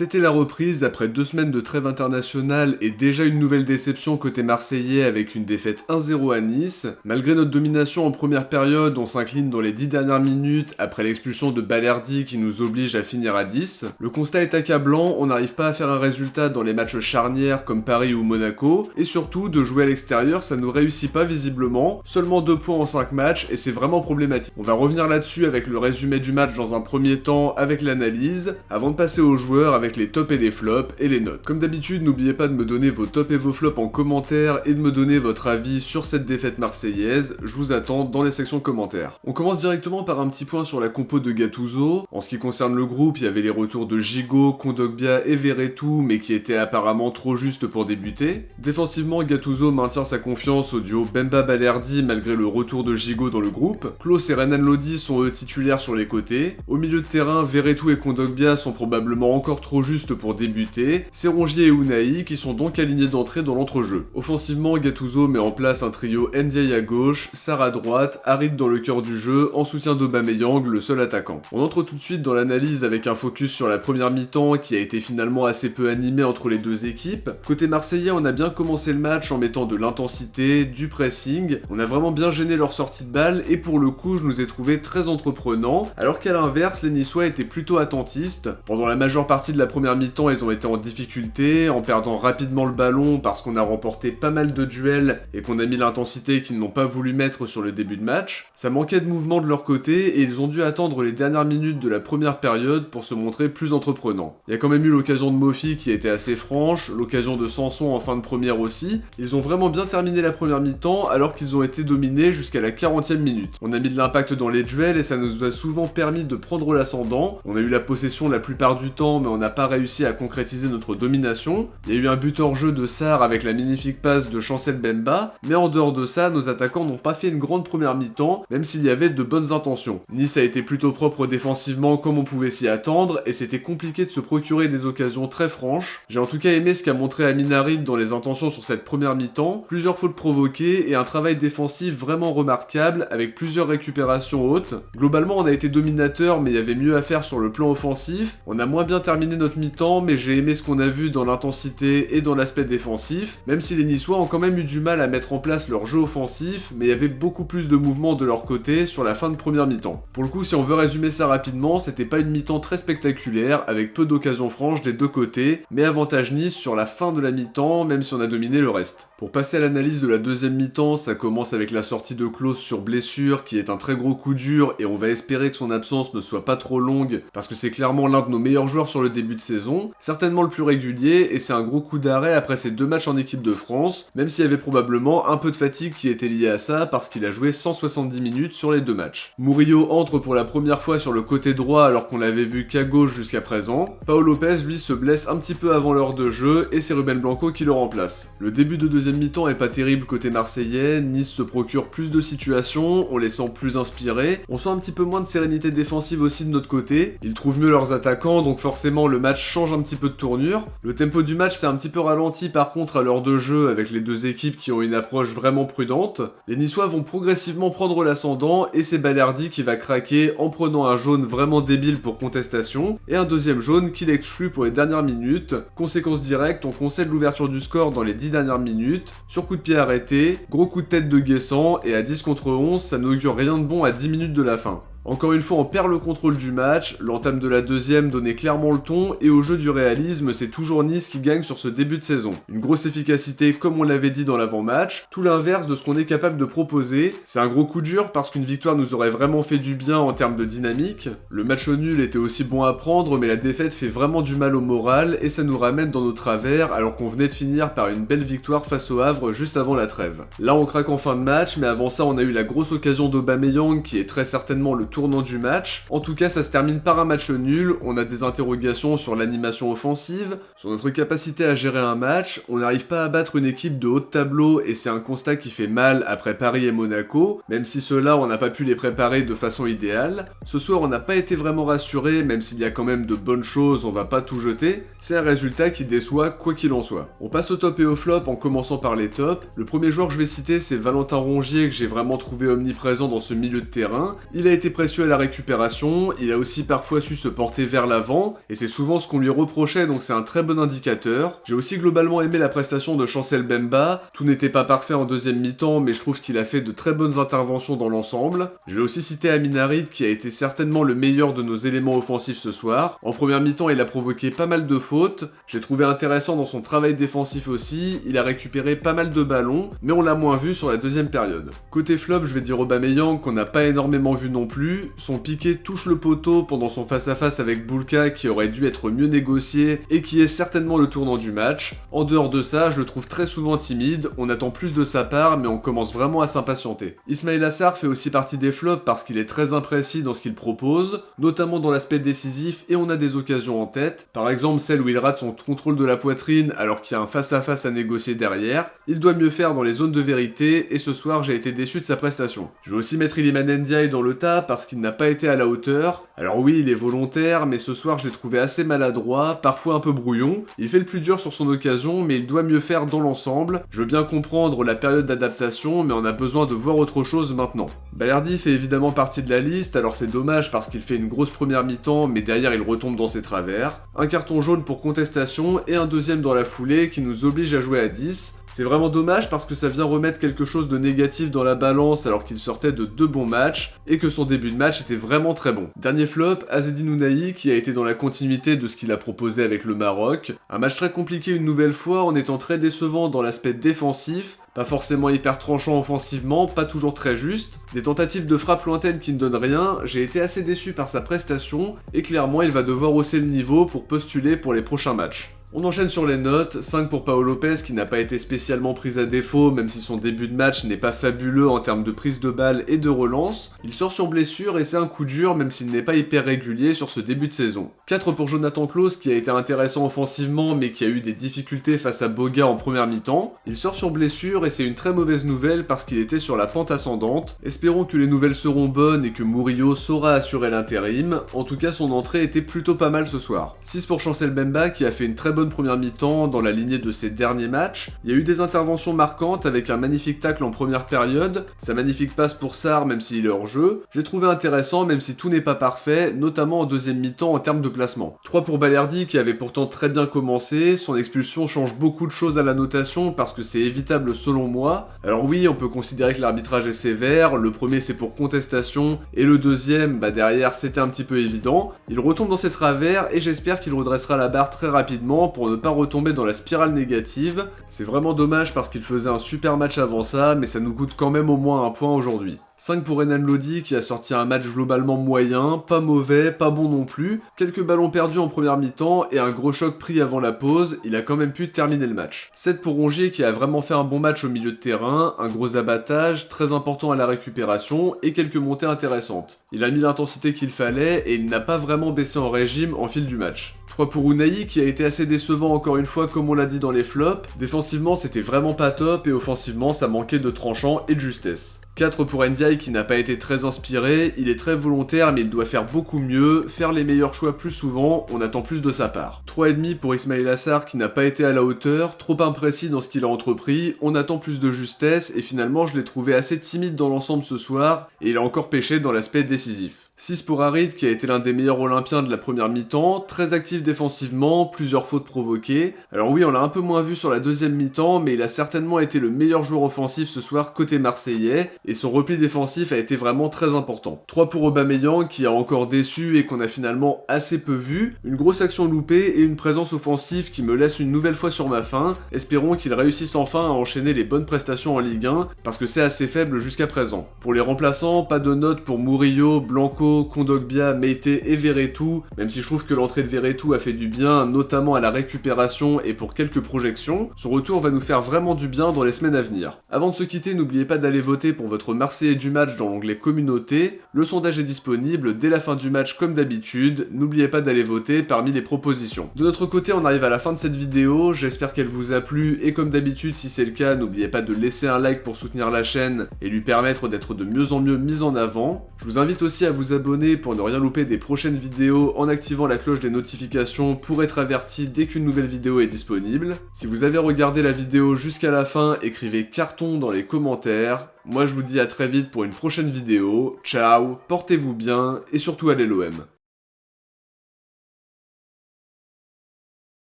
C'était la reprise après 2 semaines de trêve internationale et déjà une nouvelle déception côté marseillais avec une défaite 1-0 à Nice. Malgré notre domination en première période, on s'incline dans les 10 dernières minutes après l'expulsion de Balerdi qui nous oblige à finir à 10. Le constat est accablant, on n'arrive pas à faire un résultat dans les matchs charnières comme Paris ou Monaco, et surtout de jouer à l'extérieur ça ne réussit pas visiblement, seulement 2 points en 5 matchs et c'est vraiment problématique. On va revenir là-dessus avec le résumé du match dans un premier temps avec l'analyse, avant de passer aux joueurs avec les tops et les flops et les notes. Comme d'habitude, n'oubliez pas de me donner vos tops et vos flops en commentaire et de me donner votre avis sur cette défaite marseillaise, je vous attends dans les sections commentaires. On commence directement par un petit point sur la compo de Gattuso. En ce qui concerne le groupe, il y avait les retours de Gigot, Kondogbia et Verretou, mais qui étaient apparemment trop justes pour débuter. Défensivement, Gattuso maintient sa confiance au duo Bemba-Balerdi malgré le retour de Gigot dans le groupe. Klose et Renan Lodi sont eux titulaires sur les côtés. Au milieu de terrain, Verretou et Kondogbia sont probablement encore trop justes pour débuter, c'est Rongier et Unai qui sont donc alignés d'entrée dans l'entrejeu. Offensivement, Gattuso met en place un trio Ndiaye à gauche, Sarr à droite, Harit dans le cœur du jeu, en soutien d'Aubameyang, le seul attaquant. On entre tout de suite dans l'analyse avec un focus sur la première mi-temps qui a été finalement assez peu animée entre les deux équipes. Côté marseillais, on a bien commencé le match en mettant de l'intensité, du pressing, on a vraiment bien gêné leur sortie de balle et pour le coup je nous ai trouvé très entreprenants, alors qu'à l'inverse les Niçois étaient plutôt attentistes. Pendant la majeure partie de la première mi-temps, ils ont été en difficulté, en perdant rapidement le ballon parce qu'on a remporté pas mal de duels et qu'on a mis l'intensité qu'ils n'ont pas voulu mettre sur le début de match. Ça manquait de mouvement de leur côté et ils ont dû attendre les dernières minutes de la première période pour se montrer plus entreprenants. Il y a quand même eu l'occasion de Mofi qui a été assez franche, l'occasion de Sanson en fin de première aussi. Ils ont vraiment bien terminé la première mi-temps alors qu'ils ont été dominés jusqu'à la 40e minute. On a mis de l'impact dans les duels et ça nous a souvent permis de prendre l'ascendant. On a eu la possession la plupart du temps mais on n'a pas réussi à concrétiser notre domination. Il y a eu un but hors jeu de Sarr avec la magnifique passe de Chancel Bemba, mais en dehors de ça, nos attaquants n'ont pas fait une grande première mi-temps, même s'il y avait de bonnes intentions. Nice a été plutôt propre défensivement comme on pouvait s'y attendre, et c'était compliqué de se procurer des occasions très franches. J'ai en tout cas aimé ce qu'a montré Amin Harit dans les intentions sur cette première mi-temps, plusieurs fautes provoquées et un travail défensif vraiment remarquable avec plusieurs récupérations hautes. Globalement, on a été dominateur, mais il y avait mieux à faire sur le plan offensif. On a moins bien terminé notre mi-temps, mais j'ai aimé ce qu'on a vu dans l'intensité et dans l'aspect défensif, même si les Niçois ont quand même eu du mal à mettre en place leur jeu offensif, mais il y avait beaucoup plus de mouvements de leur côté sur la fin de première mi-temps. Pour le coup, si on veut résumer ça rapidement, c'était pas une mi-temps très spectaculaire, avec peu d'occasions franches des deux côtés, mais avantage Nice sur la fin de la mi-temps, même si on a dominé le reste. Pour passer à l'analyse de la deuxième mi-temps, ça commence avec la sortie de Klose sur blessure, qui est un très gros coup dur, et on va espérer que son absence ne soit pas trop longue, parce que c'est clairement l'un de nos meilleurs joueurs sur le début de saison, certainement le plus régulier, et c'est un gros coup d'arrêt après ses 2 matchs en équipe de France, même s'il y avait probablement un peu de fatigue qui était liée à ça, parce qu'il a joué 170 minutes sur les 2 matchs. Murillo entre pour la première fois sur le côté droit alors qu'on l'avait vu qu'à gauche jusqu'à présent. Paul Lopez lui se blesse un petit peu avant l'heure de jeu, et c'est Ruben Blanco qui le remplace. Le début de deuxième mi-temps est pas terrible côté marseillais, Nice se procure plus de situations, on les sent plus inspirés, on sent un petit peu moins de sérénité défensive aussi de notre côté, ils trouvent mieux leurs attaquants, donc forcément le match change un petit peu de tournure. Le tempo du match s'est un petit peu ralenti par contre à l'heure de jeu avec les deux équipes qui ont une approche vraiment prudente. Les Niçois vont progressivement prendre l'ascendant et c'est Balerdi qui va craquer en prenant un jaune vraiment débile pour contestation et un deuxième jaune qui l'exclut pour les dernières minutes. Conséquence directe, on concède l'ouverture du score dans les 10 dernières minutes, sur coup de pied arrêté, gros coup de tête de Guessant et à 10 contre 11, ça n'augure rien de bon à 10 minutes de la fin. Encore une fois, on perd le contrôle du match, l'entame de la deuxième donnait clairement le ton, et au jeu du réalisme, c'est toujours Nice qui gagne sur ce début de saison. Une grosse efficacité comme on l'avait dit dans l'avant-match, tout l'inverse de ce qu'on est capable de proposer. C'est un gros coup dur parce qu'une victoire nous aurait vraiment fait du bien en termes de dynamique. Le match nul était aussi bon à prendre, mais la défaite fait vraiment du mal au moral, et ça nous ramène dans nos travers alors qu'on venait de finir par une belle victoire face au Havre juste avant la trêve. Là on craque en fin de match, mais avant ça on a eu la grosse occasion d'Aubameyang qui est très certainement le tournant du match. En tout cas, ça se termine par un match nul. On a des interrogations sur l'animation offensive, sur notre capacité à gérer un match. On n'arrive pas à battre une équipe de haut de tableau et c'est un constat qui fait mal après Paris et Monaco, même si ceux-là, on n'a pas pu les préparer de façon idéale. Ce soir, on n'a pas été vraiment rassuré, même s'il y a quand même de bonnes choses, on va pas tout jeter. C'est un résultat qui déçoit quoi qu'il en soit. On passe au top et au flop en commençant par les tops. Le premier joueur que je vais citer, c'est Valentin Rongier, que j'ai vraiment trouvé omniprésent dans ce milieu de terrain. Il a été précieux à la récupération, il a aussi parfois su se porter vers l'avant, et c'est souvent ce qu'on lui reprochait, donc c'est un très bon indicateur. J'ai aussi globalement aimé la prestation de Chancel Mbemba, tout n'était pas parfait en deuxième mi-temps, mais je trouve qu'il a fait de très bonnes interventions dans l'ensemble. Je vais aussi citer Amin Harit qui a été certainement le meilleur de nos éléments offensifs ce soir. En première mi-temps, il a provoqué pas mal de fautes, j'ai trouvé intéressant dans son travail défensif aussi, il a récupéré pas mal de ballons, mais on l'a moins vu sur la deuxième période. Côté flop, je vais dire Aubameyang qu'on n'a pas énormément vu non plus, son piqué touche le poteau pendant son face-à-face avec Boulka qui aurait dû être mieux négocié et qui est certainement le tournant du match. En dehors de ça, je le trouve très souvent timide, on attend plus de sa part mais on commence vraiment à s'impatienter. Ismaïla Sarr fait aussi partie des flops parce qu'il est très imprécis dans ce qu'il propose, notamment dans l'aspect décisif et on a des occasions en tête, par exemple celle où il rate son contrôle de la poitrine alors qu'il y a un face-à-face à négocier derrière. Il doit mieux faire dans les zones de vérité et ce soir j'ai été déçu de sa prestation. Je vais aussi mettre Iliman Ndiaye dans le tas parce qu'il n'a pas été à la hauteur. Alors oui, il est volontaire, mais ce soir je l'ai trouvé assez maladroit, parfois un peu brouillon. Il fait le plus dur sur son occasion, mais il doit mieux faire dans l'ensemble. Je veux bien comprendre la période d'adaptation, mais on a besoin de voir autre chose maintenant. Balerdi fait évidemment partie de la liste, alors c'est dommage parce qu'il fait une grosse première mi-temps, mais derrière il retombe dans ses travers. Un carton jaune pour contestation et un deuxième dans la foulée qui nous oblige à jouer à 10. C'est vraiment dommage parce que ça vient remettre quelque chose de négatif dans la balance alors qu'il sortait de 2 bons matchs et que son début de match était vraiment très bon. Dernier flop, Azzedine Ounahi qui a été dans la continuité de ce qu'il a proposé avec le Maroc. Un match très compliqué une nouvelle fois en étant très décevant dans l'aspect défensif, pas forcément hyper tranchant offensivement, pas toujours très juste. Des tentatives de frappe lointaine qui ne donnent rien, j'ai été assez déçu par sa prestation et clairement il va devoir hausser le niveau pour postuler pour les prochains matchs. On enchaîne sur les notes, 5 pour Pau Lopez qui n'a pas été spécialement pris à défaut même si son début de match n'est pas fabuleux en termes de prise de balle et de relance. Il sort sur blessure et c'est un coup dur même s'il n'est pas hyper régulier sur ce début de saison. 4 pour Jonathan Klaus qui a été intéressant offensivement mais qui a eu des difficultés face à Boga en première mi-temps. Il sort sur blessure et c'est une très mauvaise nouvelle parce qu'il était sur la pente ascendante. Espérons que les nouvelles seront bonnes et que Murillo saura assurer l'intérim. En tout cas son entrée était plutôt pas mal ce soir. 6 pour Chancel Mbemba qui a fait une très bonne première mi-temps dans la lignée de ses derniers matchs. Il y a eu des interventions marquantes avec un magnifique tacle en première période, sa magnifique passe pour Sarr même s'il est hors jeu. J'ai trouvé intéressant même si tout n'est pas parfait, notamment en deuxième mi-temps en termes de placement. 3 pour Balerdi qui avait pourtant très bien commencé, son expulsion change beaucoup de choses à la notation parce que c'est évitable selon moi. Alors oui, on peut considérer que l'arbitrage est sévère, le premier c'est pour contestation et le deuxième, derrière c'était un petit peu évident. Il retombe dans ses travers et j'espère qu'il redressera la barre très rapidement pour ne pas retomber dans la spirale négative. C'est vraiment dommage parce qu'il faisait un super match avant ça, mais ça nous coûte quand même au moins un point aujourd'hui. 5 pour Renan Lodi qui a sorti un match globalement moyen, pas mauvais, pas bon non plus, quelques ballons perdus en première mi-temps et un gros choc pris avant la pause, il a quand même pu terminer le match. 7 pour Rongier qui a vraiment fait un bon match au milieu de terrain, un gros abattage, très important à la récupération et quelques montées intéressantes. Il a mis l'intensité qu'il fallait et il n'a pas vraiment baissé en régime en fil du match. 3 pour Ounahi qui a été assez décevant encore une fois comme on l'a dit dans les flops, défensivement c'était vraiment pas top et offensivement ça manquait de tranchant et de justesse. 4 pour Ndiaye qui n'a pas été très inspiré, il est très volontaire mais il doit faire beaucoup mieux, faire les meilleurs choix plus souvent, on attend plus de sa part. 3,5 pour Ismaïla Sarr qui n'a pas été à la hauteur, trop imprécis dans ce qu'il a entrepris, on attend plus de justesse et finalement je l'ai trouvé assez timide dans l'ensemble ce soir et il a encore pêché dans l'aspect décisif. 6 pour Harit qui a été l'un des meilleurs olympiens de la première mi-temps, très actif défensivement, plusieurs fautes provoquées. Alors oui, on l'a un peu moins vu sur la deuxième mi-temps, mais il a certainement été le meilleur joueur offensif ce soir côté marseillais, et son repli défensif a été vraiment très important. 3 pour Aubameyang qui a encore déçu et qu'on a finalement assez peu vu, une grosse action loupée et une présence offensive qui me laisse une nouvelle fois sur ma faim. Espérons qu'il réussisse enfin à enchaîner les bonnes prestations en Ligue 1, parce que c'est assez faible jusqu'à présent. Pour les remplaçants, pas de note pour Murillo, Blanco, Kondogbia, Meite et Verretou, même si je trouve que l'entrée de Verretou a fait du bien, notamment à la récupération et pour quelques projections, son retour va nous faire vraiment du bien dans les semaines à venir. Avant de se quitter, n'oubliez pas d'aller voter pour votre Marseillais du match dans l'onglet Communauté, le sondage est disponible dès la fin du match comme d'habitude, n'oubliez pas d'aller voter parmi les propositions. De notre côté, on arrive à la fin de cette vidéo, j'espère qu'elle vous a plu et comme d'habitude, si c'est le cas, n'oubliez pas de laisser un like pour soutenir la chaîne et lui permettre d'être de mieux en mieux mise en avant. Je vous invite aussi à vous abonner abonner pour ne rien louper des prochaines vidéos en activant la cloche des notifications pour être averti dès qu'une nouvelle vidéo est disponible. Si vous avez regardé la vidéo jusqu'à la fin, écrivez carton dans les commentaires. Moi je vous dis à très vite pour une prochaine vidéo. Ciao, portez-vous bien et surtout allez l'OM.